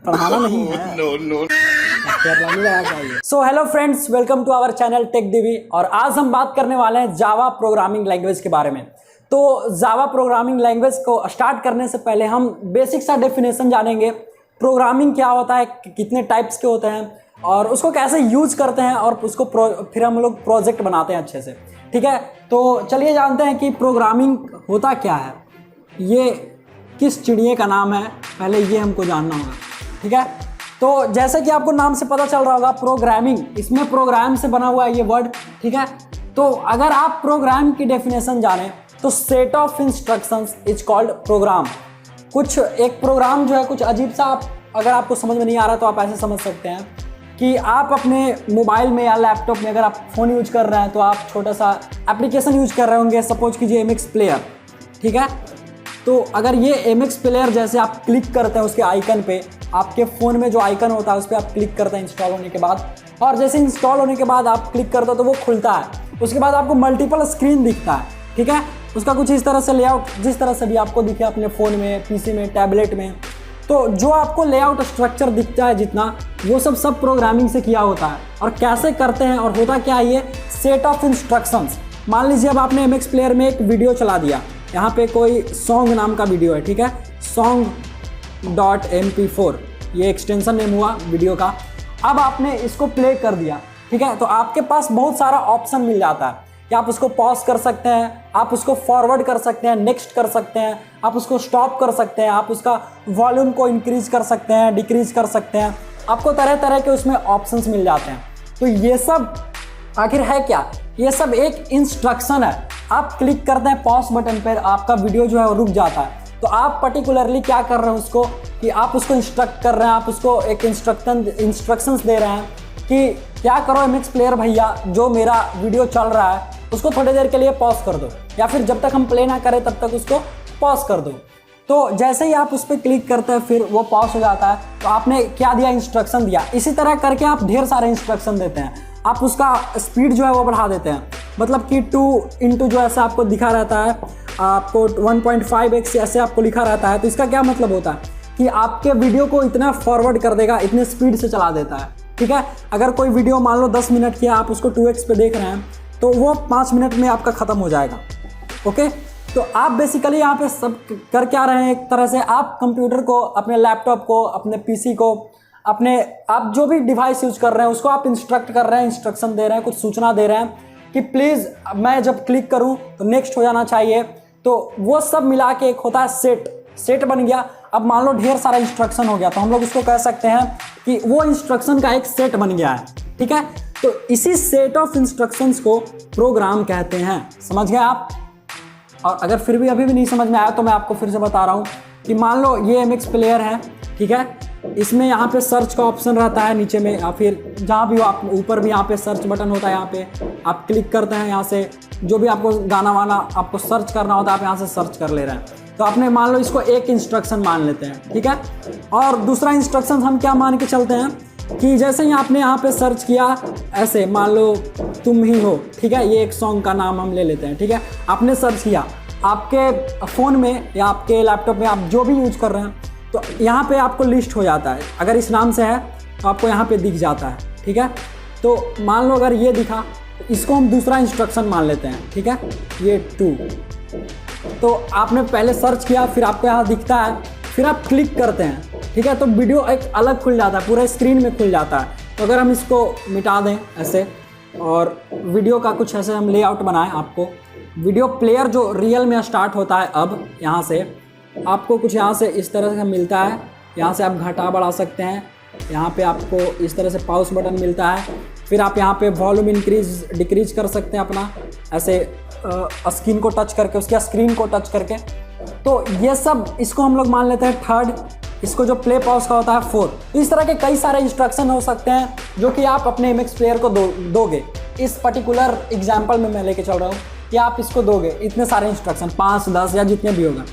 पढ़ाना नहीं है। So hello friends, welcome to our channel tech Divi. और आज हम बात करने वाले हैं जावा प्रोग्रामिंग लैंग्वेज के बारे में। तो जावा प्रोग्रामिंग लैंग्वेज को स्टार्ट करने से पहले हम बेसिक सा डेफिनेशन जानेंगे। प्रोग्रामिंग क्या होता है, कितने टाइप्स के होते हैं और उसको कैसे यूज करते हैं, और उसको फिर हम लोग प्रोजेक्ट बनाते हैं अच्छे से। ठीक है, तो चलिए जानते हैं कि प्रोग्रामिंग होता क्या है, ये किस चिड़िए का नाम है, पहले ये हमको जानना होगा। ठीक है, तो जैसे कि आपको नाम से पता चल रहा होगा प्रोग्रामिंग, इसमें प्रोग्राम से बना हुआ है ये वर्ड। ठीक है, तो अगर आप प्रोग्राम की डेफिनेशन जानें तो set of instructions is called programme. कुछ एक प्रोग्राम जो है कुछ अजीब सा, अगर आपको समझ में नहीं आ रहा तो आप ऐसे समझ सकते हैं कि आप अपने मोबाइल में या लैपटॉप में अगर आप फ़ोन यूज कर रहे हैं तो आप छोटा सा एप्लीकेशन यूज कर रहे होंगे, सपोज कीजिए MX प्लेयर। ठीक है, तो अगर ये MX प्लेयर जैसे आप क्लिक करते हैं उसके आइकन पे, आपके फ़ोन में जो आइकन होता है उस पर आप क्लिक करते हैं इंस्टॉल होने के बाद, और जैसे इंस्टॉल होने के बाद आप क्लिक करते हो तो वो खुलता है। उसके बाद आपको मल्टीपल स्क्रीन दिखता है। ठीक है, उसका कुछ इस तरह से लेआउट, जिस तरह से भी आपको दिखे अपने फ़ोन में, PC में, टैबलेट में, तो जो आपको लेआउट स्ट्रक्चर दिखता है जितना, वो सब प्रोग्रामिंग से किया होता है। और कैसे करते हैं और होता क्या है, ये सेट ऑफ इंस्ट्रक्शंस। मान लीजिए अब आपने MX प्लेयर में एक वीडियो चला दिया, यहाँ पे कोई सॉन्ग नाम का वीडियो है। ठीक है, song.mp4 ये एक्सटेंशन नेम हुआ वीडियो का। अब आपने इसको प्ले कर दिया। ठीक है, तो आपके पास बहुत सारा ऑप्शन मिल जाता है कि आप उसको पॉज कर सकते हैं, आप उसको फॉरवर्ड कर सकते हैं, नेक्स्ट कर सकते हैं, आप उसको स्टॉप कर सकते हैं, आप उसका वॉल्यूम को इंक्रीज कर सकते हैं, डिक्रीज कर सकते हैं। आपको तरह तरह के उसमें ऑप्शंस मिल जाते हैं। तो ये सब आखिर है क्या, ये सब एक इंस्ट्रक्शन है। आप क्लिक करते हैं पॉज बटन पर, आपका वीडियो जो है वो रुक जाता है। तो आप पर्टिकुलरली क्या कर रहे हैं उसको, कि आप उसको इंस्ट्रक्ट कर रहे हैं, आप उसको एक इंस्ट्रक्शंस दे रहे हैं कि क्या करो MX प्लेयर भैया, जो मेरा वीडियो चल रहा है उसको थोड़ी देर के लिए पॉज कर दो, या फिर जब तक हम प्ले ना करें तब तक उसको पॉज कर दो। तो जैसे ही आप उस पर क्लिक करते हैं फिर वो पॉज हो जाता है। तो आपने क्या दिया, इंस्ट्रक्शन दिया। इसी तरह करके आप ढेर सारे इंस्ट्रक्शन देते हैं। आप उसका स्पीड जो है वो बढ़ा देते हैं, मतलब कि 2 जो ऐसा आपको दिखा रहता है, आपको 1.5x ऐसे आपको लिखा रहता है। तो इसका क्या मतलब होता है कि आपके वीडियो को इतना फॉरवर्ड कर देगा, इतने स्पीड से चला देता है। ठीक है, अगर कोई वीडियो मान लो 10 मिनट की है, आप उसको 2x पे देख रहे हैं तो वो 5 मिनट में आपका ख़त्म हो जाएगा। ओके, तो आप बेसिकली यहाँ पे सब कर क्या रहे हैं, एक तरह से आप कंप्यूटर को, अपने लैपटॉप को, अपने PC को, अपने आप जो भी डिवाइस यूज कर रहे हैं उसको आप इंस्ट्रक्ट कर रहे हैं, इंस्ट्रक्शन दे रहे हैं, कुछ सूचना दे रहे हैं कि प्लीज़ मैं जब क्लिक करूँ तो नेक्स्ट हो जाना चाहिए। तो वो सब मिला के एक होता है सेट बन गया। अब मान लो ढेर सारा इंस्ट्रक्शन हो गया तो हम लोग उसको कह सकते हैं कि वो इंस्ट्रक्शन का एक सेट बन गया है। ठीक है, तो इसी सेट ऑफ इंस्ट्रक्शंस को प्रोग्राम कहते हैं। समझ गए आप? और अगर फिर भी अभी भी नहीं समझ में आया तो मैं आपको फिर से बता रहा हूँ कि मान लो ये MX प्लेयर है। ठीक है, इसमें यहाँ पे सर्च का ऑप्शन रहता है नीचे में, या फिर जहाँ भी हो आप ऊपर भी यहाँ पे सर्च बटन होता है। यहाँ पे आप क्लिक करते हैं, यहाँ से जो भी आपको गाना वाना आपको सर्च करना होता है आप यहाँ से सर्च कर ले रहे हैं। तो आपने मान लो इसको एक इंस्ट्रक्शन मान लेते हैं। ठीक है, और दूसरा इंस्ट्रक्शन हम क्या मान के चलते हैं कि जैसे ही आपने यहाँ पे सर्च किया, ऐसे मान लो तुम ही हो। ठीक है, ये एक सॉन्ग का नाम हम ले लेते हैं। ठीक है, आपने सर्च किया, आपके फ़ोन में या आपके लैपटॉप में आप जो भी यूज कर रहे हैं तो यहाँ पे आपको लिस्ट हो जाता है। अगर इस नाम से है तो आपको यहाँ पे दिख जाता है। ठीक है, तो मान लो अगर ये दिखा तो इसको हम दूसरा इंस्ट्रक्शन मान लेते हैं। ठीक है, ये 2, तो आपने पहले सर्च किया, फिर आपको यहाँ दिखता है, फिर आप क्लिक करते हैं। ठीक है, तो वीडियो एक अलग खुल जाता है, पूरा स्क्रीन में खुल जाता है। तो अगर हम इसको मिटा दें ऐसे, और वीडियो का कुछ ऐसे हम लेआउट बनाएं, आपको वीडियो प्लेयर जो रियल में स्टार्ट होता है, अब यहाँ से आपको कुछ यहाँ से इस तरह से मिलता है। यहाँ से आप घटा बढ़ा सकते हैं, यहाँ पे आपको इस तरह से पॉज बटन मिलता है। फिर आप यहाँ पे वॉल्यूम इंक्रीज डिक्रीज कर सकते हैं अपना, ऐसे स्क्रीन को टच करके, उसके स्क्रीन को टच करके। तो ये सब इसको हम लोग मान लेते हैं 3rd, इसको जो प्ले पॉज का होता है 4th। तो इस तरह के कई सारे इंस्ट्रक्शन हो सकते हैं जो कि आप अपने MX प्लेयर को दोगे। इस पर्टिकुलर एग्जाम्पल में मैं लेके चल रहा हूँ कि आप इसको दोगे इतने सारे इंस्ट्रक्शन, 5, 10 या जितने भी होगा,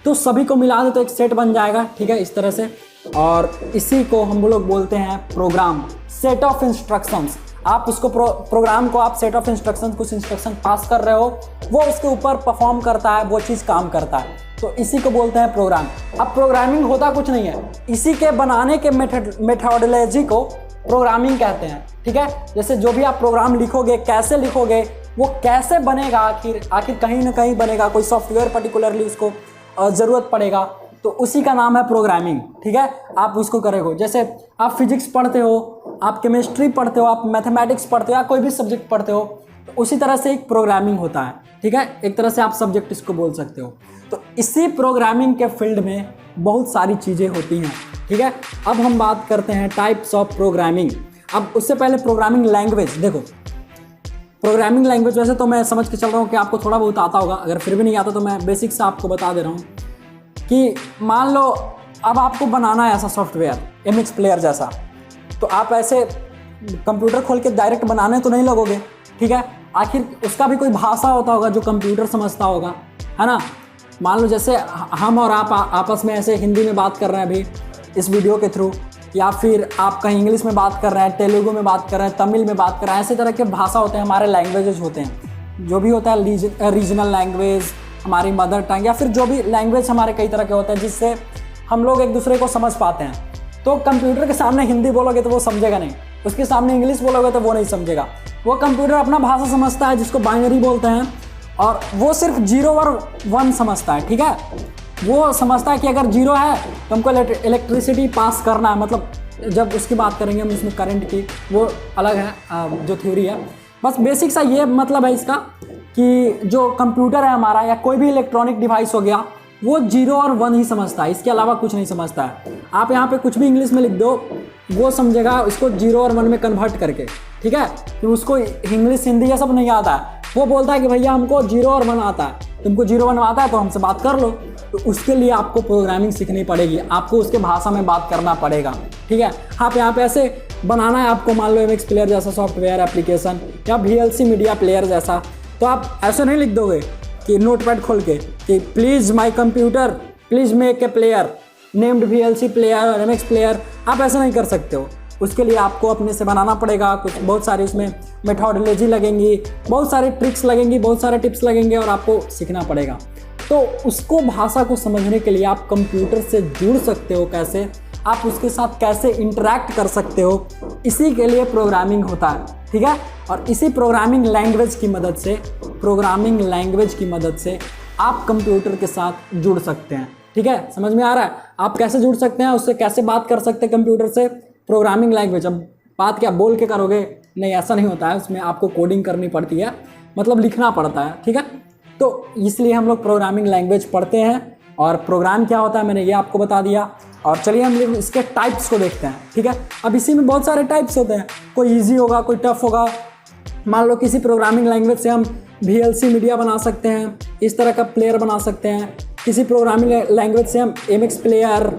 तो सभी को मिला दे तो एक सेट बन जाएगा। ठीक है, इस तरह से, और इसी को हम लोग बोलते हैं प्रोग्राम, सेट ऑफ इंस्ट्रक्शंस। आप उसको प्रोग्राम को आप सेट ऑफ इंस्ट्रक्शन, कुछ इंस्ट्रक्शन पास कर रहे हो, वो उसके ऊपर परफॉर्म करता है, वो चीज़ काम करता है। तो इसी को बोलते हैं प्रोग्राम। अब प्रोग्रामिंग होता कुछ नहीं है, इसी के बनाने के मेथोडोलॉजी को प्रोग्रामिंग कहते हैं। ठीक है, जैसे जो भी आप प्रोग्राम लिखोगे, कैसे लिखोगे, वो कैसे बनेगा, आखिर कहीं ना कहीं बनेगा, कोई सॉफ्टवेयर पर्टिकुलरली उसको ज़रूरत पड़ेगा, तो उसी का नाम है प्रोग्रामिंग। ठीक है, आप उसको करोगे। जैसे आप फिजिक्स पढ़ते हो, आप केमिस्ट्री पढ़ते हो, आप मैथमेटिक्स पढ़ते हो, या कोई भी सब्जेक्ट पढ़ते हो, तो उसी तरह से एक प्रोग्रामिंग होता है। ठीक है, एक तरह से आप सब्जेक्ट इसको बोल सकते हो। तो इसी प्रोग्रामिंग के फील्ड में बहुत सारी चीज़ें होती हैं। ठीक है, अब हम बात करते हैं टाइप्स ऑफ प्रोग्रामिंग। अब उससे पहले प्रोग्रामिंग लैंग्वेज देखो। प्रोग्रामिंग लैंग्वेज वैसे तो मैं समझ के चल रहा हूँ कि आपको थोड़ा बहुत आता होगा, अगर फिर भी नहीं आता तो मैं बेसिक से आपको बता दे रहा हूँ कि मान लो अब आपको बनाना है ऐसा सॉफ्टवेयर MX प्लेयर जैसा, तो आप ऐसे कंप्यूटर खोल के डायरेक्ट बनाने तो नहीं लगोगे। ठीक है, आखिर उसका भी कोई भाषा होता होगा जो कंप्यूटर समझता होगा, है ना। मान लो जैसे हम और आप आपस में ऐसे हिंदी में बात कर रहे हैं अभी इस वीडियो के थ्रू, या फिर आप कहीं इंग्लिश में बात कर रहे हैं, तेलुगु में बात कर रहे हैं, तमिल में बात कर रहे हैं, ऐसे तरह के भाषा होते हैं, हमारे लैंग्वेजेस होते हैं। जो भी होता है रीजनल लैंग्वेज, हमारी मदर टंग, या फिर जो भी लैंग्वेज हमारे कई तरह के होते हैं जिससे हम लोग एक दूसरे को समझ पाते हैं। तो कंप्यूटर के सामने हिंदी बोलोगे तो वो समझेगा नहीं, उसके सामने इंग्लिश बोलोगे तो वो नहीं समझेगा। वो कंप्यूटर अपना भाषा समझता है जिसको बाइनरी बोलते हैं, और वो सिर्फ 0 और 1 समझता है। ठीक है, वो समझता है कि अगर 0 है तो हमको इलेक्ट्रिसिटी पास करना है, मतलब जब उसकी बात करेंगे हम इसमें करंट की, वो अलग है जो थ्योरी है। बस बेसिक सा ये मतलब है इसका कि जो कंप्यूटर है हमारा या कोई भी इलेक्ट्रॉनिक डिवाइस हो गया, वो 0 और 1 ही समझता है, इसके अलावा कुछ नहीं समझता है। आप यहाँ पे कुछ भी इंग्लिश में लिख दो, वो समझेगा इसको 0 और 1 में कन्वर्ट करके। ठीक है, तो उसको इंग्लिश हिंदी ये सब नहीं आता है, वो बोलता है कि भैया हमको 0 और 1 आता है, तुमको 0 1 आता है तो हमसे बात कर लो। तो उसके लिए आपको प्रोग्रामिंग सीखनी पड़ेगी, आपको उसके भाषा में बात करना पड़ेगा। ठीक है, आप यहाँ पे ऐसे बनाना है आपको, मान लो MX प्लेयर जैसा सॉफ्टवेयर एप्लीकेशन, या VLC मीडिया प्लेयर जैसा, तो आप ऐसे नहीं लिख दोगे कि नोटपैड खोल के कि please my computer please make a player named VLC player और MX प्लेयर। आप ऐसा नहीं कर सकते हो, उसके लिए आपको अपने से बनाना पड़ेगा। कुछ बहुत सारी उसमें मेथोडोलॉजी लगेंगी, बहुत सारी ट्रिक्स लगेंगी, बहुत सारे टिप्स लगेंगे, और आपको सीखना पड़ेगा। तो उसको भाषा को समझने के लिए आप कंप्यूटर से जुड़ सकते हो कैसे, आप उसके साथ कैसे इंटरेक्ट कर सकते हो, इसी के लिए प्रोग्रामिंग होता है। ठीक है, और इसी प्रोग्रामिंग लैंग्वेज की मदद से आप कंप्यूटर के साथ जुड़ सकते हैं। ठीक है, समझ में आ रहा है आप कैसे जुड़ सकते हैं, उससे कैसे बात कर सकते हैं कंप्यूटर से, प्रोग्रामिंग लैंग्वेज। अब बात क्या बोल के करोगे, नहीं ऐसा नहीं होता है, उसमें आपको कोडिंग करनी पड़ती है, मतलब लिखना पड़ता है। ठीक है, तो इसलिए हम लोग प्रोग्रामिंग लैंग्वेज पढ़ते हैं, और प्रोग्राम क्या होता है मैंने ये आपको बता दिया। और चलिए हम लोग इसके टाइप्स को देखते हैं। ठीक है, अब इसी में बहुत सारे टाइप्स होते हैं, कोई ईजी होगा, कोई टफ होगा। मान लो किसी प्रोग्रामिंग लैंग्वेज से हम VLC मीडिया बना सकते हैं, इस तरह का प्लेयर बना सकते हैं। किसी प्रोग्रामिंग लैंग्वेज से हम MX प्लेयर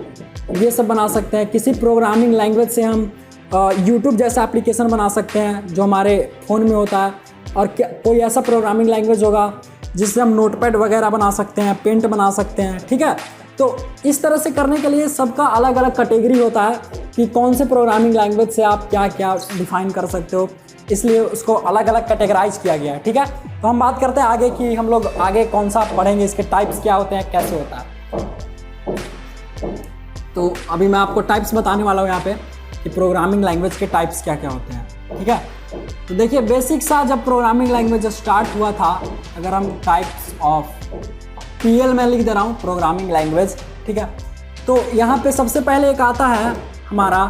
ये सब बना सकते हैं। किसी प्रोग्रामिंग लैंग्वेज से हम YouTube जैसा एप्लीकेशन बना सकते हैं जो हमारे फ़ोन में होता है। और कोई ऐसा प्रोग्रामिंग लैंग्वेज होगा जिससे हम नोटपैड वगैरह बना सकते हैं, पेंट बना सकते हैं। ठीक है, तो इस तरह से करने के लिए सबका अलग अलग कैटेगरी होता है कि कौन से प्रोग्रामिंग लैंग्वेज से आप क्या क्या डिफाइन कर सकते हो, इसलिए उसको अलग अलग कैटेगराइज किया गया है। ठीक है, तो हम बात करते हैं आगे कि हम लोग आगे कौन सा पढ़ेंगे, इसके टाइप्स क्या होते हैं, कैसे होता है। तो अभी मैं आपको टाइप्स बताने वाला हूँ यहाँ पे कि प्रोग्रामिंग लैंग्वेज के टाइप्स क्या क्या होते हैं। ठीक है, तो देखिए बेसिक सा जब प्रोग्रामिंग लैंग्वेज स्टार्ट हुआ था, अगर हम टाइप्स ऑफ PL में लिख दे रहा हूँ प्रोग्रामिंग लैंग्वेज। ठीक है, तो यहाँ पे सबसे पहले एक आता है हमारा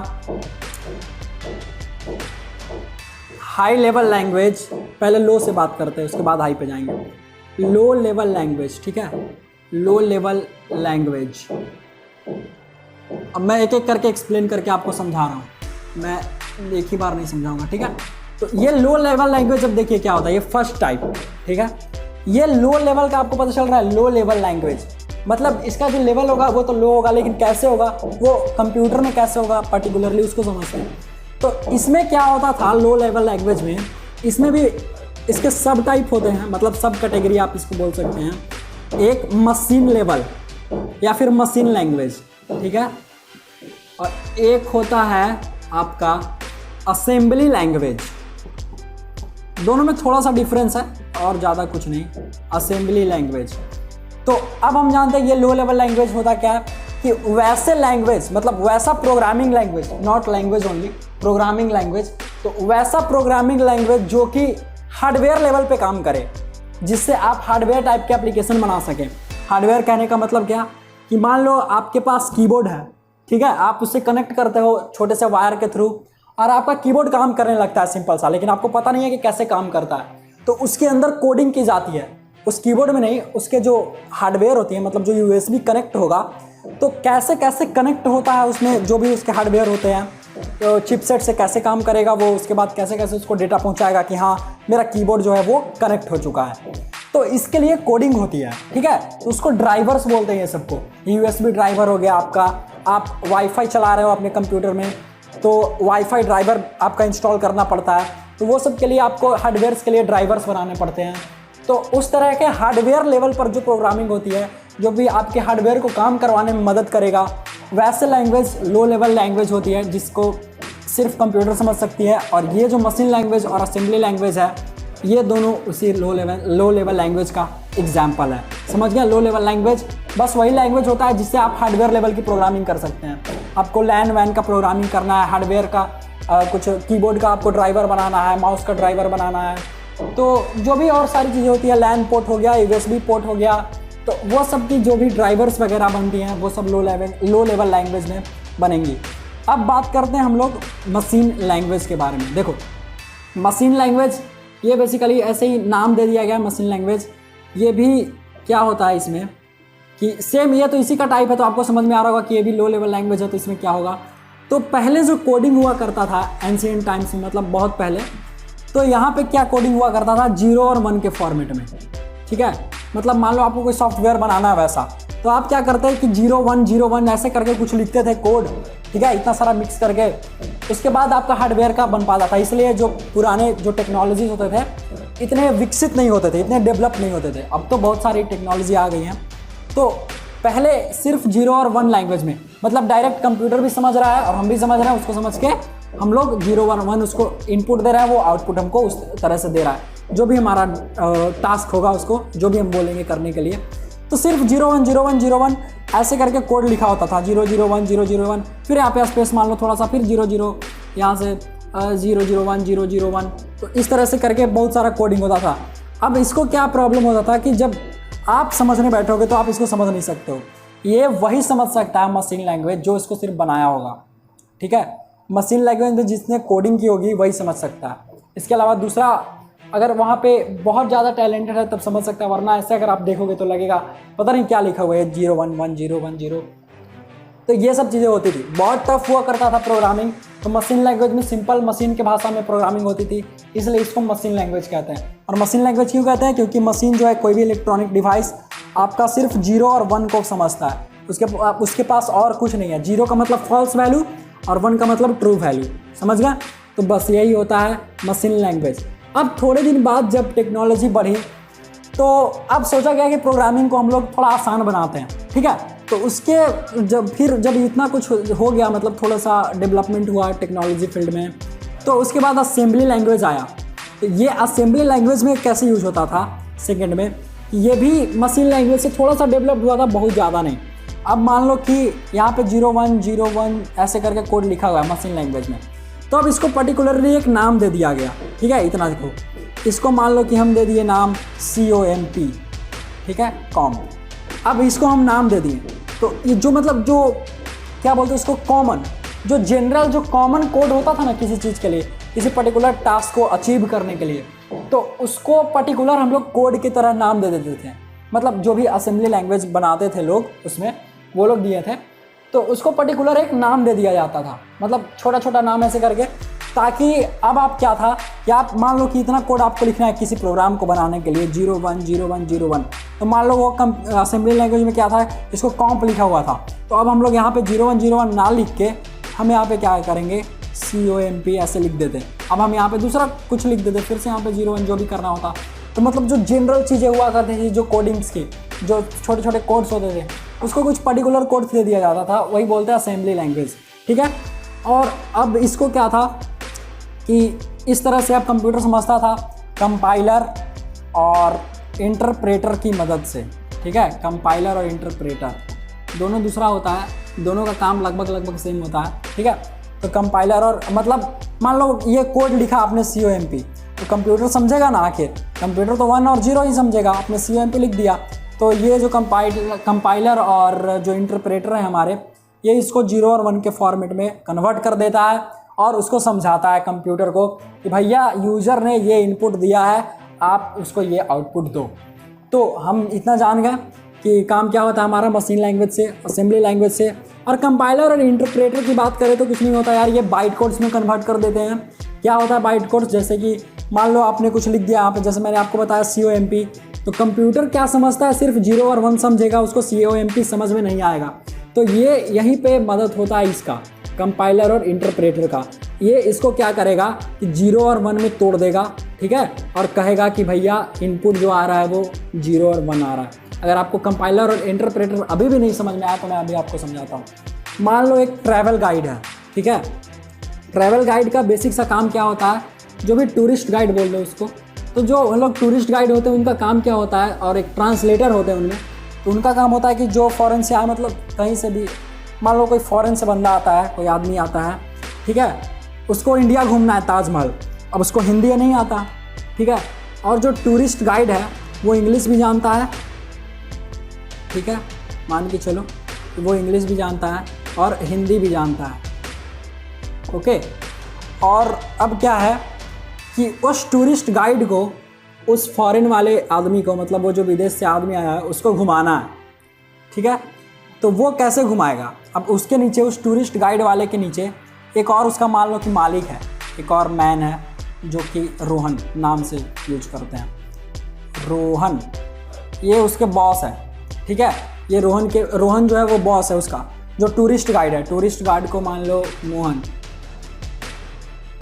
हाई लेवल लैंग्वेज। पहले लो से बात करते हैं, उसके बाद हाई पे जाएंगे। लो लेवल लैंग्वेज, ठीक है, लो लेवल लैंग्वेज। अब मैं एक एक करके एक्सप्लेन करके आपको समझा रहा हूँ, मैं एक ही बार नहीं समझाऊंगा। ठीक है, तो ये लो लेवल लैंग्वेज अब देखिए क्या होता है, ये फर्स्ट टाइप। ठीक है, ये लो लेवल का आपको पता चल रहा है, लो लेवल लैंग्वेज मतलब इसका जो लेवल होगा वो तो लो होगा, लेकिन कैसे होगा वो कंप्यूटर में कैसे होगा पर्टिकुलरली उसको समझते हैं। तो इसमें क्या होता था लो लेवल लैंग्वेज में, इसमें भी इसके सब टाइप होते हैं, मतलब सब कैटेगरी आप इसको बोल सकते हैं। एक मशीन लेवल या फिर मशीन लैंग्वेज, ठीक है, और एक होता है आपका असेंबली लैंग्वेज। दोनों में थोड़ा सा डिफरेंस है और ज़्यादा कुछ नहीं। असेंबली लैंग्वेज तो अब हम जानते हैं ये लो लेवल लैंग्वेज होता क्या है कि वैसे लैंग्वेज, मतलब वैसा programming language, not language only, programming language, तो वैसा प्रोग्रामिंग लैंग्वेज जो कि हार्डवेयर लेवल पे काम करे, जिससे आप हार्डवेयर टाइप के एप्लीकेशन बना सकें। हार्डवेयर कहने का मतलब क्या कि मान लो आपके पास कीबोर्ड है, ठीक है, आप उससे कनेक्ट करते हो छोटे से वायर के थ्रू और आपका कीबोर्ड काम करने लगता है सिंपल सा, लेकिन आपको पता नहीं है कि कैसे काम करता है। तो उसके अंदर कोडिंग की जाती है, उस कीबोर्ड में नहीं, उसके जो हार्डवेयर होती है, मतलब जो यूएसबी कनेक्ट होगा, तो कैसे कैसे कनेक्ट होता है उसमें जो भी उसके हार्डवेयर होते हैं, तो चिपसेट से कैसे काम करेगा वो, उसके बाद कैसे कैसे उसको डेटा पहुंचाएगा कि हाँ मेरा कीबोर्ड जो है वो कनेक्ट हो चुका है। तो इसके लिए कोडिंग होती है, ठीक है। तो उसको ड्राइवर्स बोलते हैं ये सबको। यूएसबी ड्राइवर हो गया आपका, आप वाईफाई चला रहे हो अपने कंप्यूटर में तो वाईफाई ड्राइवर आपका इंस्टॉल करना पड़ता है, तो वो सब के लिए आपको हार्डवेयर्स के लिए ड्राइवर्स बनाने पड़ते हैं। तो उस तरह के हार्डवेयर लेवल पर जो प्रोग्रामिंग होती है, जो भी आपके हार्डवेयर को काम करवाने में मदद करेगा, वैसे लैंग्वेज लो लेवल लैंग्वेज होती है जिसको सिर्फ कंप्यूटर समझ सकती है। और ये जो मशीन लैंग्वेज और असेंबली लैंग्वेज है, ये दोनों उसी लो लेवल लैंग्वेज का एग्जाम्पल है। समझ गया? लो लेवल लैंग्वेज बस वही लैंग्वेज होता है जिससे आप हार्डवेयर लेवल की प्रोग्रामिंग कर सकते हैं। आपको लैन वैन का प्रोग्रामिंग करना है, हार्डवेयर का कुछ कीबोर्ड का आपको ड्राइवर बनाना है, माउस का ड्राइवर बनाना है, तो जो भी और सारी चीज़ें होती है, लैन पोर्ट हो गया, यूएसबी पोर्ट हो गया, तो वो सब की जो भी ड्राइवर्स वगैरह बनती हैं वो सब लो लेवल लैंग्वेज में बनेंगी। अब बात करते हैं हम लोग मशीन लैंग्वेज के बारे में। देखो मशीन लैंग्वेज ये बेसिकली ऐसे ही नाम दे दिया गया मशीन लैंग्वेज। ये भी क्या होता है इसमें कि सेम ये तो इसी का टाइप है, तो आपको समझ में आ रहा होगा कि ये भी लो लेवल लैंग्वेज है। तो इसमें क्या होगा, तो पहले जो कोडिंग हुआ करता था एंशिएंट टाइम्स में, मतलब बहुत पहले, तो यहाँ पे क्या कोडिंग हुआ करता था 0 और 1 के फॉर्मेट में, ठीक है। मतलब मान लो आपको कोई सॉफ्टवेयर बनाना है वैसा, तो आप क्या करते हैं कि 0 1 ऐसे करके कुछ लिखते थे कोड, ठीक है, इतना सारा मिक्स करके, उसके बाद आपका हार्डवेयर का बन पाता था। इसलिए जो पुराने जो टेक्नोलॉजीज होते थे इतने विकसित नहीं होते थे, इतने डेवलप नहीं होते थे। अब तो बहुत सारी टेक्नोलॉजी आ गई हैं। तो पहले सिर्फ 0 और 1 लैंग्वेज में, मतलब डायरेक्ट कंप्यूटर भी समझ रहा है और हम भी समझ रहे हैं, उसको समझ के हम लोग 0 1 1 उसको इनपुट दे रहा है, वो आउटपुट हमको उस तरह से दे रहा है। जो भी हमारा टास्क होगा उसको जो भी हम बोलेंगे करने के लिए, तो सिर्फ 0 1 0 1 0 1 ऐसे करके कोड लिखा होता था। 0 0 1 0 0 1, फिर यहाँ पे स्पेस मान लो थोड़ा सा, फिर 0 0 यहाँ से 0 0 1 0 0 1, तो इस तरह से करके बहुत सारा कोडिंग होता था। अब इसको क्या प्रॉब्लम होता था कि जब आप समझने बैठोगे तो आप इसको समझ नहीं सकते हो। ये वही समझ सकता है मशीन लैंग्वेज जो इसको सिर्फ बनाया होगा, ठीक है। मशीन लैंग्वेज में जिसने कोडिंग की होगी वही समझ सकता है। इसके अलावा दूसरा, अगर वहाँ पे बहुत ज़्यादा टैलेंटेड है तब समझ सकता है, वरना ऐसे अगर आप देखोगे तो लगेगा पता नहीं क्या लिखा हुआ है 0 1 1 0 1 0। तो ये सब चीज़ें होती थी, बहुत टफ हुआ करता था प्रोग्रामिंग। तो मशीन लैंग्वेज में सिंपल मशीन की भाषा में प्रोग्रामिंग होती थी, इसलिए इसको मशीन लैंग्वेज कहते हैं। और मशीन लैंग्वेज क्यों कहते हैं? क्योंकि मशीन जो है कोई भी इलेक्ट्रॉनिक डिवाइस आपका सिर्फ 0 और 1 को समझता है, उसके पास और कुछ नहीं है। 0 का मतलब फॉल्स वैल्यू और 1 का मतलब ट्रू वैल्यू, समझ गया? तो बस यही होता है मशीन लैंग्वेज। अब थोड़े दिन बाद जब टेक्नोलॉजी बढ़ी तो अब सोचा गया कि प्रोग्रामिंग को हम लोग थोड़ा आसान बनाते हैं, ठीक है। तो उसके जब इतना कुछ हो गया, मतलब थोड़ा सा डेवलपमेंट हुआ टेक्नोलॉजी फील्ड में, तो उसके बाद असेंबली लैंग्वेज आया। तो ये असेंबली लैंग्वेज में कैसे यूज होता था सेकेंड में, ये भी मशीन लैंग्वेज से थोड़ा सा डेवलप हुआ था, बहुत ज़्यादा नहीं। अब मान लो कि यहाँ पे 0 1 0 1 ऐसे करके कोड लिखा हुआ है मशीन लैंग्वेज में, तो अब इसको पर्टिकुलरली एक नाम दे दिया गया, ठीक है। इतना देखो, इसको मान लो कि हम दे दिए नाम COMP, ठीक है, कॉम। अब इसको हम नाम दे दिए, तो ये जो मतलब जो क्या बोलते हैं उसको, कॉमन, जो जनरल जो कॉमन कोड होता था ना किसी चीज़ के लिए, किसी पर्टिकुलर टास्क को अचीव करने के लिए, तो उसको पर्टिकुलर हम लोग कोड की तरह नाम दे देते थे। मतलब जो भी असेंबली लैंग्वेज बनाते थे लोग उसमें, वो लोग दिए थे, तो उसको पर्टिकुलर एक नाम दे दिया जाता था, मतलब छोटा छोटा नाम ऐसे करके, ताकि अब आप क्या था कि आप मान लो कि इतना कोड आपको लिखना है किसी प्रोग्राम को बनाने के लिए 0 1 0 1 0 1, तो मान लो वो असेंबली लैंग्वेज में क्या था, इसको कॉम्प लिखा हुआ था। तो अब हम लोग यहाँ पे 0 1 0 1 ना लिख के हम यहाँ पे क्या करेंगे, COMP ऐसे लिख देते। अब हम यहाँ पे दूसरा कुछ लिख देते, फिर से यहाँ पे 0 1 जो भी करना होता। तो मतलब जो जनरल चीज़ें हुआ करती थी, जो कोडिंग्स की जो छोटे छोटे कोड्स होते थे, उसको कुछ पर्टिकुलर कोड्स दे दिया जाता था, वही बोलते हैं असेंबली लैंग्वेज, ठीक है। और अब इसको क्या था कि इस तरह से अब कंप्यूटर समझता था कंपाइलर और इंटरप्रेटर की मदद से, ठीक है, कंपाइलर और इंटरप्रेटर दोनों दूसरा होता है, दोनों का काम लगभग सेम होता है, ठीक है। तो कंपाइलर और मतलब मान लो ये कोड लिखा आपने COMP, तो कंप्यूटर समझेगा ना, आखिर कंप्यूटर तो 1 और 0 ही समझेगा, आपने COMP लिख दिया। तो ये जो कंपाइलर और जो इंटरप्रेटर है हमारे, ये इसको 0 और 1 के फॉर्मेट में कन्वर्ट कर देता है और उसको समझाता है कंप्यूटर को कि भैया यूज़र ने ये इनपुट दिया है, आप उसको ये आउटपुट दो। तो हम इतना जान गए कि काम क्या होता है हमारा मशीन लैंग्वेज से, असेंबली लैंग्वेज से। और कंपाइलर और इंटरप्रेटर की बात करें तो कुछ नहीं होता यार, ये बाइट कोड्स में कन्वर्ट कर देते हैं। क्या होता है बाइट कोड्स, जैसे कि मान लो आपने कुछ लिख दिया यहाँ पे, जैसे मैंने आपको बताया COMP, तो कंप्यूटर क्या समझता है, सिर्फ 0 और 1 समझेगा, उसको COMP समझ में नहीं आएगा। तो ये यहीं पे मदद होता है इसका, कंपाइलर और इंटरप्रेटर का। ये इसको क्या करेगा कि 0 और 1 में तोड़ देगा, ठीक है, और कहेगा कि भैया इनपुट जो आ रहा है वो 0 और 1 आ रहा है। अगर आपको कंपाइलर और इंटरप्रेटर अभी भी नहीं समझ में आया तो मैं अभी आपको समझाता हूँ। मान लो एक ट्रैवल गाइड है, ठीक है, ट्रैवल गाइड का बेसिक सा काम क्या होता है, जो भी टूरिस्ट गाइड बोल रहे उसको, तो जो लोग टूरिस्ट गाइड होते हैं उनका काम क्या होता है, और एक ट्रांसलेटर होते हैं उनमें, तो उनका काम होता है कि जो फॉरेन से आए, मतलब कहीं से भी, मान लो कोई फॉरेन से बंदा आता है, कोई आदमी आता है, ठीक है, उसको इंडिया घूमना है, ताजमहल, अब उसको हिंदी नहीं आता, ठीक है, और जो टूरिस्ट गाइड है वो इंग्लिश भी जानता है, ठीक है, मान के चलो वो इंग्लिश भी जानता है और हिंदी भी जानता है, ओके। और अब क्या है कि उस टूरिस्ट गाइड को उस फॉरेन वाले आदमी को, मतलब वो जो विदेश से आदमी आया है, उसको घुमाना है, ठीक है। तो वो कैसे घुमाएगा, अब उसके नीचे, उस टूरिस्ट गाइड वाले के नीचे एक और उसका मान लो कि मालिक है, एक और मैन है जो कि रोहन नाम से यूज करते हैं, रोहन, ये उसके बॉस है, ठीक है। ये रोहन जो है वो बॉस है उसका, जो टूरिस्ट गाइड है। टूरिस्ट गाइड को मान लो मोहन,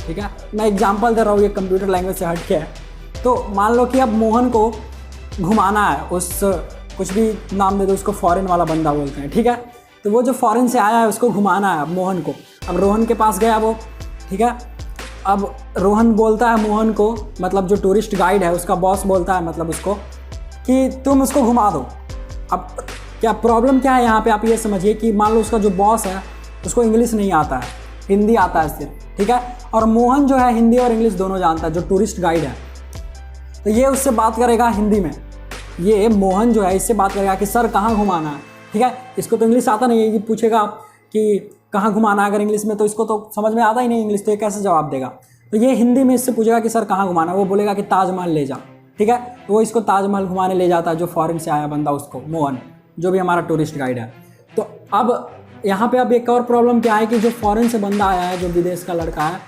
ठीक है, मैं एग्जांपल दे रहा हूँ, ये कंप्यूटर लैंग्वेज से हट के है। तो मान लो कि अब मोहन को घुमाना है, उस कुछ भी नाम दे दो उसको, फॉरेन वाला बंदा बोलते हैं, ठीक है। तो वो जो फॉरेन से आया है उसको घुमाना है अब मोहन को। अब रोहन के पास गया वो, ठीक है, अब रोहन बोलता है मोहन को, मतलब जो टूरिस्ट गाइड है उसका बॉस बोलता है मतलब उसको, कि तुम उसको घुमा दो। अब क्या प्रॉब्लम क्या है यहाँ पे, आप ये समझिए कि मान लो उसका जो बॉस है उसको इंग्लिश नहीं आता है, हिंदी आता है सिर्फ, ठीक है, और मोहन जो है हिंदी और इंग्लिश दोनों जानता है, जो टूरिस्ट गाइड है। तो ये उससे बात करेगा हिंदी में, ये मोहन जो है इससे बात करेगा कि सर कहाँ घुमाना है, ठीक है। इसको तो इंग्लिश आता नहीं है, ये पूछेगा कि कहाँ घुमाना है अगर इंग्लिश में, तो इसको तो समझ में आता ही नहीं इंग्लिश, तो ये कैसे जवाब देगा। तो ये हिंदी में इससे पूछेगा कि सर कहाँ घुमाना है, वो बोलेगा कि ताजमहल ले जा, ठीक है। तो वो इसको ताजमहल घुमाने ले जाता है, जो फॉरेन से आया बंदा उसको, मोहन, जो भी हमारा टूरिस्ट गाइड है। तो अब यहाँ पे अब एक और प्रॉब्लम क्या है कि जो फॉरेन से बंदा आया है, जो विदेश का लड़का है,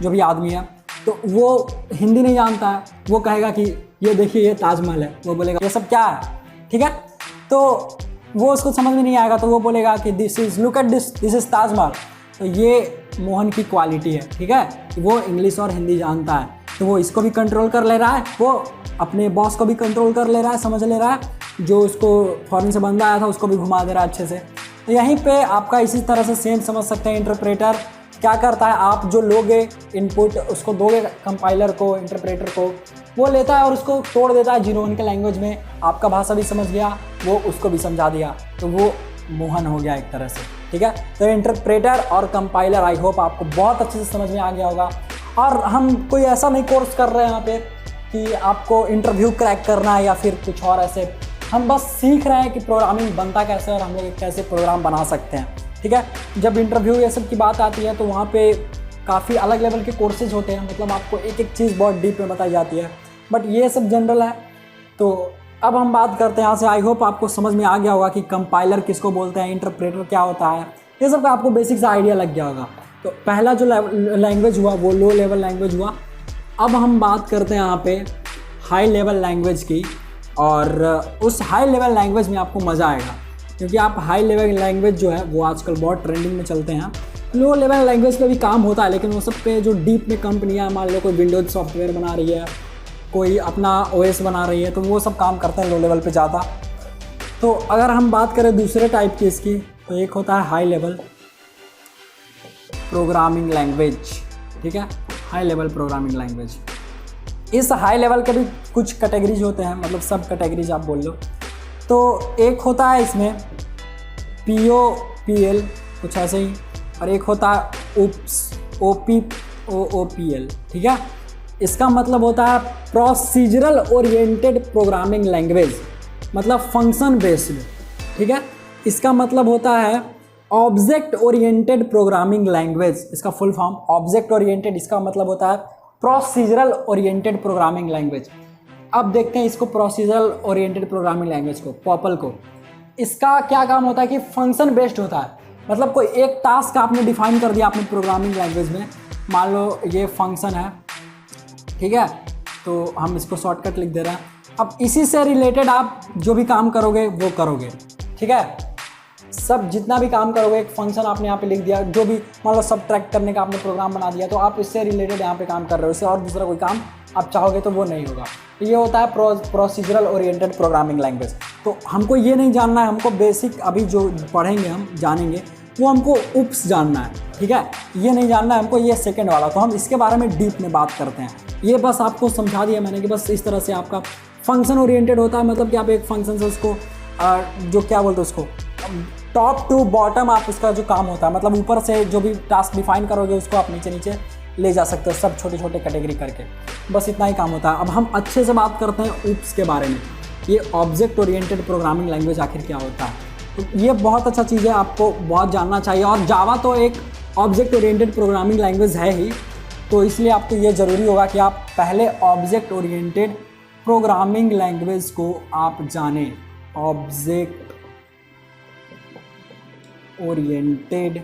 जो भी आदमी है, तो वो हिंदी नहीं जानता है, वो कहेगा कि ये देखिए ये ताजमहल है, वो बोलेगा ये सब क्या है, ठीक है। तो वो उसको समझ में नहीं आएगा, तो वो बोलेगा कि this is, look at this is Taj Mahal. तो ये मोहन की क्वालिटी है, ठीक है, वो इंग्लिश और हिंदी जानता है, तो वो इसको भी कंट्रोल कर ले रहा है, वो अपने बॉस को भी कंट्रोल कर ले रहा है, समझ ले रहा है, जो उसको फॉरेन से बंदा आया था उसको भी घुमा दे रहा है अच्छे से। तो यहीं पे आपका इसी तरह से सेम समझ सकते हैं, इंटरप्रेटर क्या करता है, आप जो लोगे इनपुट उसको दोगे कंपाइलर को, इंटरप्रेटर को, वो लेता है और उसको तोड़ देता है 0 1 के लैंग्वेज में, आपका भाषा भी समझ गया, वो उसको भी समझा दिया, तो वो मोहन हो गया एक तरह से, ठीक है। तो इंटरप्रेटर और कंपाइलर आई होप आपको बहुत अच्छे से समझ में आ गया होगा। और हम कोई ऐसा नहीं कोर्स कर रहे हैं यहाँ पे कि आपको इंटरव्यू क्रैक करना है या फिर कुछ और ऐसे, हम बस सीख रहे हैं कि प्रोग्रामिंग बनता कैसे और हम लोग कैसे प्रोग्राम बना सकते हैं, ठीक है। जब इंटरव्यू ये सब की बात आती है तो वहाँ पे काफ़ी अलग लेवल के कोर्सेज होते हैं, मतलब आपको एक एक चीज़ बहुत डीप में बताई जाती है, बट ये सब जनरल है। तो अब हम बात करते हैं यहाँ से, आई होप आपको समझ में आ गया होगा कि कंपाइलर किसको बोलते हैं, इंटरप्रेटर क्या होता है, ये सब का आपको बेसिक सा आइडिया लग गया होगा। तो पहला जो लैंग्वेज हुआ वो लो लेवल लैंग्वेज हुआ। अब हम बात करते हैं यहाँ पे हाई लेवल लैंग्वेज की, और उस हाई लेवल लैंग्वेज में आपको मज़ा आएगा, क्योंकि आप हाई लेवल लैंग्वेज जो है वो आजकल बहुत ट्रेंडिंग में चलते हैं। लो लेवल लैंग्वेज पे भी काम होता है, लेकिन वो सब पे जो डीप में कंपनियाँ, मान लो कोई विंडोज़ सॉफ्टवेयर बना रही है, कोई अपना OS बना रही है, तो वो सब काम करते हैं लो लेवल पे ज़्यादा। तो अगर हम बात करें दूसरे टाइप की इसकी, तो एक होता है हाई लेवल प्रोग्रामिंग लैंग्वेज, ठीक है, हाई लेवल प्रोग्रामिंग लैंग्वेज। इस हाई लेवल के भी कुछ कैटेगरीज होते हैं, मतलब सब कैटेगरीज आप बोल लो। तो एक होता है इसमें POPL कुछ ऐसे ही, और एक होता है OPL, ठीक है। इसका मतलब होता है प्रोसीजरल ओरिएंटेड प्रोग्रामिंग लैंग्वेज, मतलब फंक्शन बेस्ड, ठीक है। इसका मतलब होता है ऑब्जेक्ट ओरिएंटेड प्रोग्रामिंग लैंग्वेज, इसका फुल फॉर्म ऑब्जेक्ट ओरिएंटेड, इसका मतलब होता है प्रोसीजरल ओरिएंटेड प्रोग्रामिंग लैंग्वेज। अब देखते हैं इसको प्रोसीजरल ओरिएंटेड प्रोग्रामिंग लैंग्वेज को, पॉपल को। इसका क्या काम होता है कि फंक्शन बेस्ड होता है, मतलब कोई एक टास्क आपने डिफाइन कर दिया अपनी प्रोग्रामिंग लैंग्वेज में, मान लो ये फंक्शन है, ठीक है, तो हम इसको शॉर्टकट लिख दे रहे हैं। अब इसी से रिलेटेड आप जो भी काम करोगे वो करोगे, ठीक है। सब जितना भी काम करोगे, एक फंक्शन आपने यहाँ पे लिख दिया, जो भी मान लो सब्ट्रैक्ट करने का आपने प्रोग्राम बना दिया, तो आप इससे रिलेटेड यहाँ पे काम कर रहे हो, इससे और दूसरा कोई काम आप चाहोगे तो वो नहीं होगा। ये होता है प्रोसीजरल ओरिएंटेड प्रोग्रामिंग लैंग्वेज। तो हमको ये नहीं जानना है, हमको बेसिक अभी जो पढ़ेंगे हम जानेंगे वो हमको उप्स जानना है, ठीक है। ये नहीं जानना है हमको ये सेकंड वाला, तो हम इसके बारे में डीप में बात करते हैं। ये बस आपको समझा दिया मैंने कि बस इस तरह से आपका फंक्शन ओरिएंटेड होता है, मतलब कि आप एक फंक्शन से उसको जो क्या बोलते हैं उसको टॉप टू बॉटम आप उसका जो काम होता है, मतलब ऊपर से जो भी टास्क डिफाइन करोगे उसको आप नीचे नीचे ले जा सकते हो, सब छोटे छोटे कैटेगरी करके, बस इतना ही काम होता है। अब हम अच्छे से बात करते हैं उप्स के बारे में, ये ऑब्जेक्ट ओरिएंटेड प्रोग्रामिंग लैंग्वेज आखिर क्या होता है। तो ये बहुत अच्छा चीज़ है, आपको बहुत जानना चाहिए, और जावा तो एक ऑब्जेक्ट ओरिएंटेड प्रोग्रामिंग लैंग्वेज है ही, तो इसलिए आपको ये ज़रूरी होगा कि आप पहले ऑब्जेक्ट ओरिएंटेड प्रोग्रामिंग लैंग्वेज को आप जानें। ऑब्जेक्ट ओरिएंटेड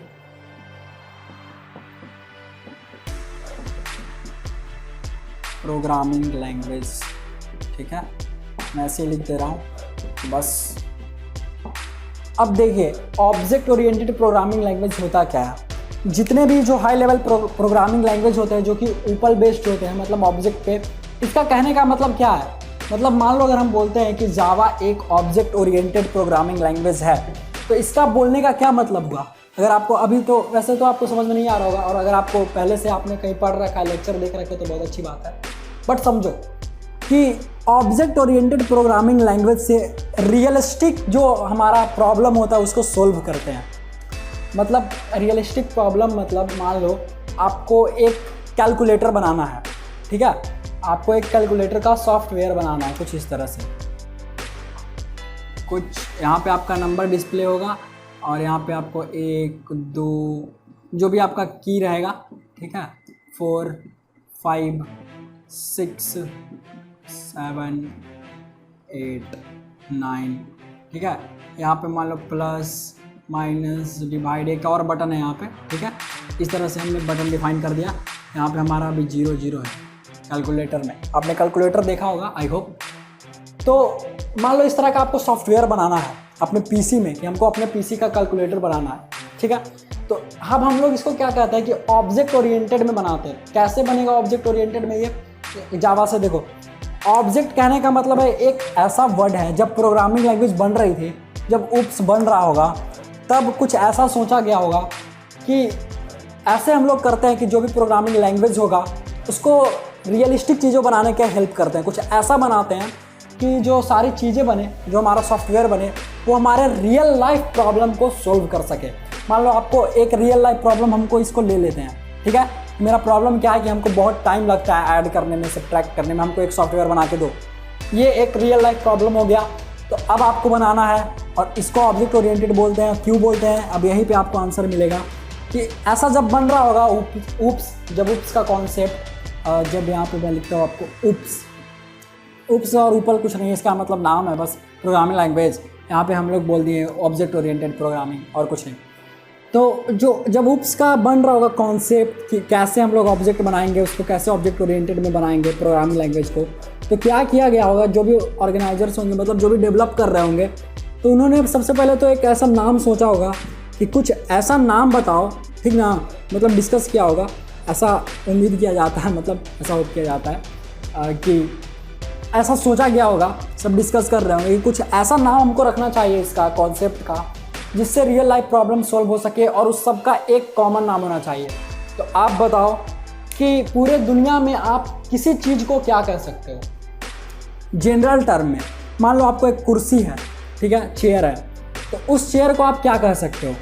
प्रोग्रामिंग लैंग्वेज, ठीक है, मैं ऐसे लिख दे रहा हूँ बस। अब देखिए ऑब्जेक्ट ओरिएंटेड प्रोग्रामिंग लैंग्वेज होता क्या है। जितने भी जो हाई लेवल प्रोग्रामिंग लैंग्वेज होते हैं जो कि ऊपर बेस्ड होते हैं, मतलब ऑब्जेक्ट पे, इसका कहने का मतलब क्या है, मतलब मान लो अगर हम बोलते हैं कि जावा एक ऑब्जेक्ट ओरिएंटेड प्रोग्रामिंग लैंग्वेज है, तो इसका बोलने का क्या मतलब हुआ। अगर आपको अभी तो वैसे तो आपको समझ में नहीं आ रहा होगा, और अगर आपको पहले से आपने कहीं पढ़ रखा है, लेक्चर देख रखे तो बहुत अच्छी बात है, बट समझो कि ऑब्जेक्ट ओरिएंटेड प्रोग्रामिंग लैंग्वेज से रियलिस्टिक जो हमारा प्रॉब्लम होता है उसको सोल्व करते हैं। मतलब रियलिस्टिक प्रॉब्लम मतलब मान लो आपको एक कैलकुलेटर बनाना है, ठीक है, आपको एक कैलकुलेटर का सॉफ्टवेयर बनाना है कुछ इस तरह से, कुछ यहाँ पे आपका नंबर डिस्प्ले होगा और यहाँ पे आपको 1 2 जो भी आपका की रहेगा, ठीक है, 4 5 6 7 8 9, ठीक है। यहाँ पे मान लो प्लस माइनस डिवाइड, एक और बटन है यहाँ पे, ठीक है। इस तरह से हमने बटन डिफाइन कर दिया। यहाँ पे हमारा अभी 0 0 है कैलकुलेटर में, आपने कैलकुलेटर देखा होगा आई होप। तो मान लो इस तरह का आपको सॉफ्टवेयर बनाना है अपने पीसी में, कि हमको अपने पीसी का कैलकुलेटर बनाना है, ठीक है। तो अब हम लोग इसको क्या कहते हैं कि ऑब्जेक्ट ओरिएंटेड में बनाते हैं। कैसे बनेगा ऑब्जेक्ट ओरिएंटेड में, ये जावा से देखो, ऑब्जेक्ट कहने का मतलब है एक ऐसा वर्ड है, जब प्रोग्रामिंग लैंग्वेज बन रही थी, जब उप्स बन रहा होगा, तब कुछ ऐसा सोचा गया होगा कि ऐसे हम लोग करते हैं कि जो भी प्रोग्रामिंग लैंग्वेज होगा उसको रियलिस्टिक चीज़ों बनाने के हेल्प करते हैं। कुछ ऐसा बनाते हैं कि जो सारी चीज़ें बने, जो हमारा सॉफ्टवेयर बने, वो हमारे रियल लाइफ प्रॉब्लम को सोल्व कर सके। मान लो आपको एक रियल लाइफ प्रॉब्लम, हमको इसको ले लेते हैं, ठीक है। मेरा प्रॉब्लम क्या है कि हमको बहुत टाइम लगता है ऐड करने में, सब्ट्रैक्ट करने में, हमको एक सॉफ्टवेयर बना के दो। ये एक रियल लाइफ प्रॉब्लम हो गया। तो अब आपको बनाना है, और इसको ऑब्जेक्ट ओरिएंटेड बोलते हैं। क्यों बोलते हैं, अब यहीं पे आपको आंसर मिलेगा कि ऐसा जब बन रहा होगा उप्स, जब उप्स का कॉन्सेप्ट, जब यहाँ पे मैं लिखता हूँ आपको उप्स और ऊपर कुछ नहीं, इसका मतलब नाम है बस प्रोग्रामिंग लैंग्वेज। यहाँ पे हम लोग बोल दिए ऑब्जेक्ट ओरिएंटेड प्रोग्रामिंग और कुछ नहीं। तो जो जब उप्स का बन रहा होगा कॉन्सेप्ट कि कैसे हम लोग ऑब्जेक्ट बनाएंगे, उसको कैसे ऑब्जेक्ट ओरिएंटेड में बनाएंगे प्रोग्रामिंग लैंग्वेज को, तो क्या किया गया होगा, जो भी ऑर्गेनाइजर्स होंगे, मतलब जो भी डेवलप कर रहे होंगे, तो उन्होंने सबसे पहले तो एक ऐसा नाम सोचा होगा कि कुछ ऐसा नाम बताओ, ठीक ना, मतलब डिस्कस किया होगा, ऐसा उम्मीद किया जाता है, मतलब ऐसा होप किया जाता है कि ऐसा सोचा गया होगा, सब डिस्कस कर रहे होंगे कि कुछ ऐसा नाम हमको रखना चाहिए इसका कॉन्सेप्ट का, जिससे रियल लाइफ प्रॉब्लम सॉल्व हो सके, और उस सब का एक कॉमन नाम होना चाहिए। तो आप बताओ कि पूरे दुनिया में आप किसी चीज़ को क्या कह सकते हो जनरल टर्म में। मान लो आपको एक कुर्सी है, ठीक है, चेयर है, तो उस चेयर को आप क्या कह सकते हो?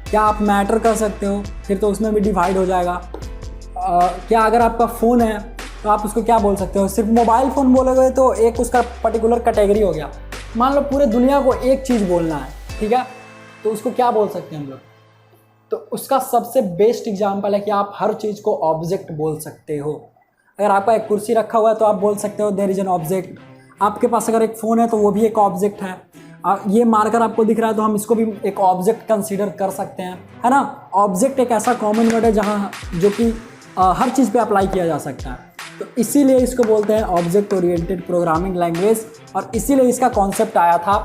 क्या आप मैटर कर सकते हो? फिर तो उसमें भी डिवाइड हो जाएगा। क्या अगर आपका फ़ोन है तो आप उसको क्या बोल सकते हो? सिर्फ मोबाइल फ़ोन बोलोगे तो एक उसका पर्टिकुलर कैटेगरी हो गया। मान लो पूरे दुनिया को एक चीज़ बोलना है, ठीक है, तो उसको क्या बोल सकते हैं हम लोग? तो उसका सबसे बेस्ट एग्जाम्पल है कि आप हर चीज़ को ऑब्जेक्ट बोल सकते हो। अगर आपका एक कुर्सी रखा हुआ है तो आप बोल सकते हो देयर इज़ एन ऑब्जेक्ट। आपके पास अगर एक फ़ोन है तो वो भी एक ऑब्जेक्ट है। ये मार्कर आपको दिख रहा है तो हम इसको भी एक ऑब्जेक्ट कंसीडर कर सकते हैं, है ना। ऑब्जेक्ट एक ऐसा कॉमन वर्ड है जहाँ जो कि हर चीज़ पे अप्लाई किया जा सकता है, तो इसीलिए इसको बोलते हैं ऑब्जेक्ट ओरिएंटेड प्रोग्रामिंग लैंग्वेज। और इसीलिए इसका कॉन्सेप्ट आया था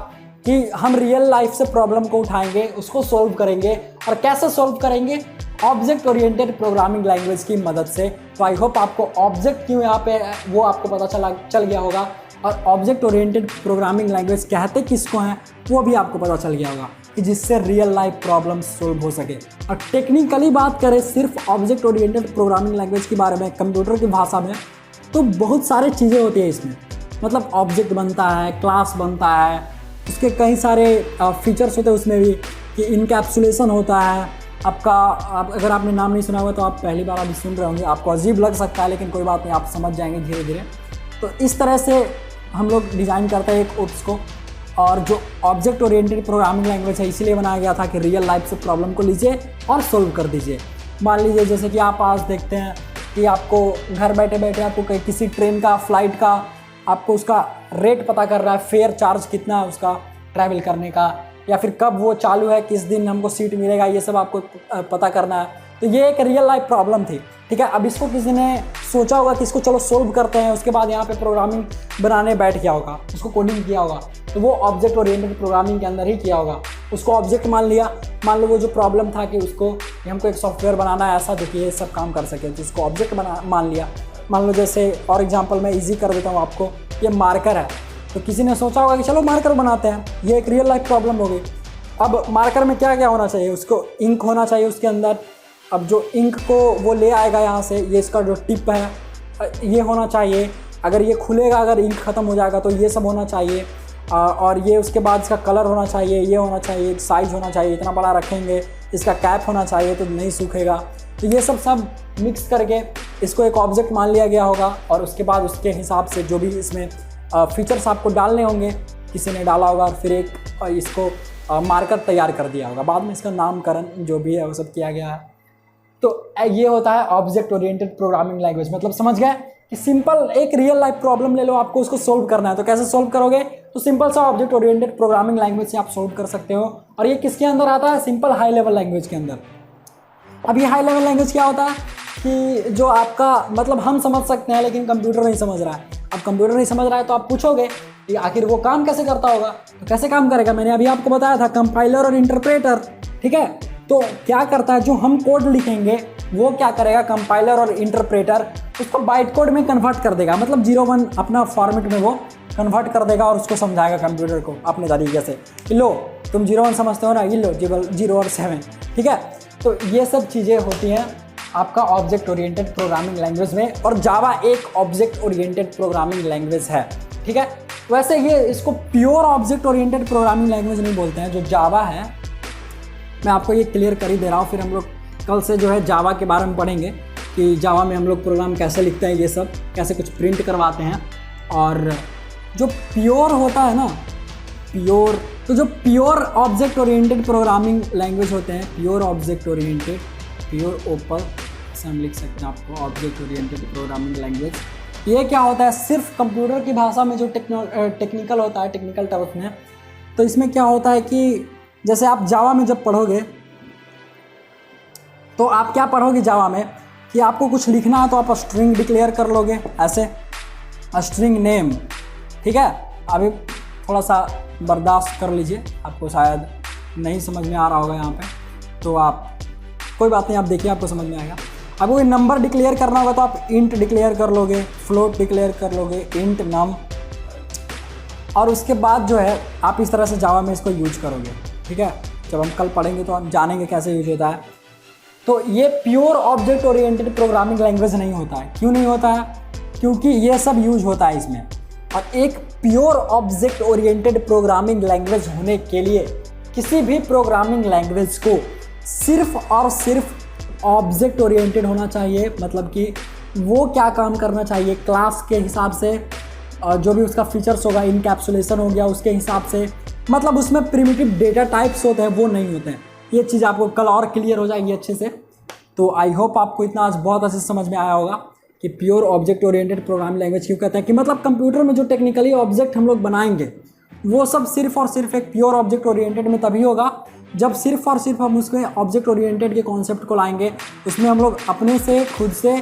कि हम रियल लाइफ से प्रॉब्लम को उठाएंगे, उसको सोल्व करेंगे। और कैसे सोल्व करेंगे? ऑब्जेक्ट ओरिएंटेड प्रोग्रामिंग लैंग्वेज की मदद से। तो आई होप आपको ऑब्जेक्ट क्यों यहाँ पे वो आपको पता चल गया होगा, और ऑब्जेक्ट ओरिएंटेड प्रोग्रामिंग लैंग्वेज कहते किसको हैं वो भी आपको पता चल गया होगा, कि जिससे रियल लाइफ प्रॉब्लम सोल्व हो सके। और टेक्निकली बात करें सिर्फ ऑब्जेक्ट ओरिएंटेड प्रोग्रामिंग लैंग्वेज के बारे में कंप्यूटर की भाषा में, तो बहुत सारी चीज़ें होती है इसमें। मतलब ऑब्जेक्ट बनता है, क्लास बनता है, उसके कई सारे फीचर्स होते हैं उसमें भी, कि इनकैप्सुलेशन होता है आपका। अगर आपने नाम नहीं सुना हुआ तो आप पहली बार अभी सुन रहे होंगे, आपको अजीब लग सकता है, लेकिन कोई बात नहीं, आप समझ जाएंगे धीरे धीरे। तो इस तरह से हम लोग डिज़ाइन करते हैं एक ओप्स को। और जो ऑब्जेक्ट ओरिएंटेड प्रोग्रामिंग लैंग्वेज है इसीलिए बनाया गया था कि रियल लाइफ से प्रॉब्लम को लीजिए और सोल्व कर दीजिए। मान लीजिए जैसे कि आप आज देखते हैं कि आपको घर बैठे बैठे आपको किसी ट्रेन का, फ्लाइट का, आपको उसका रेट पता कर रहा है, फेयर चार्ज कितना है उसका ट्रैवल करने का, या फिर कब वो चालू है, किस दिन हमको सीट मिलेगा, ये सब आपको पता करना है। तो ये एक रियल लाइफ प्रॉब्लम थी, ठीक है। अब इसको किसी ने सोचा होगा कि इसको चलो सोल्व करते हैं, उसके बाद यहाँ पे प्रोग्रामिंग बनाने बैठ गया होगा, उसको कोडिंग किया होगा, तो वो ऑब्जेक्ट ओरिएंटेड प्रोग्रामिंग के अंदर ही किया होगा। उसको ऑब्जेक्ट मान लिया। मान लो वो जो प्रॉब्लम था कि उसको हमको एक सॉफ्टवेयर बनाना है ऐसा जो कि ये सब काम कर सके, तो उसको ऑब्जेक्ट मान लिया। मान लो जैसे और एग्जाम्पल मैं ईजी कर देता हूँ आपको, ये मार्कर है, तो किसी ने सोचा होगा कि चलो मार्कर बनाते हैं, ये एक रियल लाइफ प्रॉब्लम हो गई। अब मार्कर में क्या क्या होना चाहिए? उसको इंक होना चाहिए उसके अंदर। अब जो इंक को वो ले आएगा यहाँ से, ये इसका जो टिप है ये होना चाहिए। अगर ये खुलेगा, अगर इंक ख़त्म हो जाएगा तो ये सब होना चाहिए। और ये उसके बाद इसका कलर होना चाहिए, ये होना चाहिए, साइज़ होना चाहिए, इतना बड़ा रखेंगे, इसका कैप होना चाहिए तो नहीं सूखेगा। तो ये सब मिक्स करके इसको एक ऑब्जेक्ट मान लिया गया होगा। और उसके बाद उसके हिसाब से जो भी इसमें फीचर्स आपको डालने होंगे किसी ने डाला होगा, और फिर एक इसको मार्कर तैयार कर दिया होगा। बाद में इसका नामकरण जो भी है वो सब किया गया है। तो ये होता है ऑब्जेक्ट ओरिएंटेड प्रोग्रामिंग लैंग्वेज। मतलब समझ गए कि सिंपल एक रियल लाइफ प्रॉब्लम ले लो, आपको उसको सोल्व करना है, तो कैसे सोल्व करोगे? तो सिंपल सा ऑब्जेक्ट ओरिएंटेड प्रोग्रामिंग लैंग्वेज से आप सोल्व कर सकते हो। और ये किसके अंदर आता है? सिंपल हाई लेवल लैंग्वेज के अंदर। अब ये हाई लेवल लैंग्वेज क्या होता है कि जो आपका मतलब हम समझ सकते हैं लेकिन कंप्यूटर नहीं समझ रहा है। अब कंप्यूटर नहीं समझ रहा है तो आप पूछोगे कि आखिर वो काम कैसे करता होगा? तो कैसे काम करेगा? मैंने अभी आपको बताया था, कंपाइलर और इंटरप्रेटर, ठीक है। तो क्या करता है, जो हम कोड लिखेंगे वो क्या करेगा, कंपाइलर और इंटरप्रेटर उसको बाइट कोड में कन्वर्ट कर देगा। मतलब 0-1 अपना फॉर्मेट में वो कन्वर्ट कर देगा और उसको समझाएगा कंप्यूटर को अपने तरीके से कि लो तुम 0-1 समझते हो ना, ये लो 0 और 7, ठीक है। तो ये सब चीज़ें होती हैं आपका ऑब्जेक्ट ओरिएंटेड प्रोग्रामिंग लैंग्वेज में। और जावा एक ऑब्जेक्ट ओरिएंटेड प्रोग्रामिंग लैंग्वेज है, ठीक है। वैसे ये इसको pure object oriented programming language नहीं बोलते हैं। जो जावा है, मैं आपको ये क्लियर कर ही दे रहा हूँ, फिर हम लोग कल से जो है जावा के बारे में पढ़ेंगे कि जावा में हम लोग प्रोग्राम कैसे लिखते हैं, ये सब कैसे कुछ प्रिंट करवाते हैं। और जो प्योर होता है ना, तो जो pure object oriented programming language होते हैं, pure object oriented, pure open से हम लिख सकते हैं आपको ऑब्जेक्ट ओरिएंटेड प्रोग्रामिंग लैंग्वेज। ये क्या होता है, सिर्फ कंप्यूटर की भाषा में जो टेक्निकल होता है, टेक्निकल टर्म्स में, तो इसमें क्या होता है कि जैसे आप जावा में जब पढ़ोगे तो आप क्या पढ़ोगे जावा में कि आपको कुछ लिखना है तो आप स्ट्रिंग डिक्लेयर कर लोगे, ऐसे स्ट्रिंग नेम, ठीक है। अभी थोड़ा सा बर्दाश्त कर लीजिए, आपको शायद नहीं समझ में आ रहा होगा यहाँ पे, तो आप कोई बात नहीं, आप देखिए आपको समझ में आएगा। आपको कोई नंबर डिक्लेयर करना होगा तो आप इंट डिक्लेयर कर लोगे, फ्लोट डिक्लेयर कर लोगे, इंट नम, और उसके बाद जो है आप इस तरह से जावा में इसको यूज करोगे, ठीक है। जब हम कल पढ़ेंगे तो हम जानेंगे कैसे यूज होता है। तो ये pure object oriented programming language नहीं होता है। क्यों नहीं होता है? क्योंकि ये सब यूज होता है इसमें, और एक pure object oriented programming language होने के लिए किसी भी प्रोग्रामिंग लैंग्वेज को सिर्फ और सिर्फ ऑब्जेक्ट ओरिएंटेड होना चाहिए। मतलब कि वो क्या काम करना चाहिए क्लास के हिसाब से, जो भी उसका फीचर्स होगा, इनकैप्सुलेशन हो गया उसके हिसाब से, मतलब उसमें प्रिमिटिव डेटा टाइप्स होते हैं वो नहीं होते हैं। ये चीज़ आपको कल और क्लियर हो जाएगी अच्छे से। तो आई होप आपको इतना आज बहुत अच्छे से समझ में आया होगा कि pure object oriented programming language क्यों कहते हैं। कि मतलब कंप्यूटर में जो टेक्निकली ऑब्जेक्ट हम लोग बनाएंगे वो सब सिर्फ और सिर्फ एक प्योर ऑब्जेक्ट ओरिएंटेड में तभी होगा जब सिर्फ और सिर्फ हम उसके ऑब्जेक्ट ओरिएंटेड के कॉन्सेप्ट को लाएंगे। उसमें हम लोग अपने से खुद से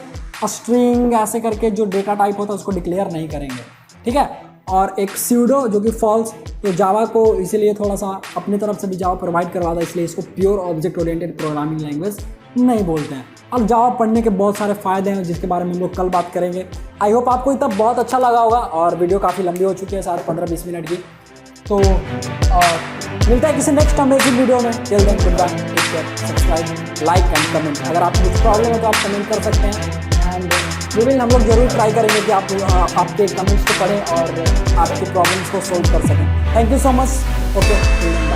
स्ट्रिंग ऐसे करके जो डेटा टाइप होता है उसको डिक्लेयर नहीं करेंगे, ठीक है। और एक स्यूडो जो कि फॉल्स, तो जावा को इसीलिए थोड़ा सा अपनी तरफ से भी जावा प्रोवाइड करवाता है, इसलिए इसको pure object oriented programming language नहीं बोलते हैं। अब जावा पढ़ने के बहुत सारे फ़ायदे हैं जिसके बारे में हम लोग कल बात करेंगे। आई होप आपको इतना बहुत अच्छा लगा होगा। और वीडियो काफ़ी लंबी हो चुकी है, शायद 15-20 मिनट की। तो मिलता है किसी नेक्स्ट अमेजिंग वीडियो में। Till then good bye, take care, subscribe, like and comment. अगर आपको कुछ प्रॉब्लम है तो आप कमेंट कर सकते हैं एंड हम लोग जरूर ट्राई करेंगे कि आप आपके कमेंट्स को पढ़ें और आपकी प्रॉब्लम्स को सोल्व कर सकें। Thank you so much. Okay.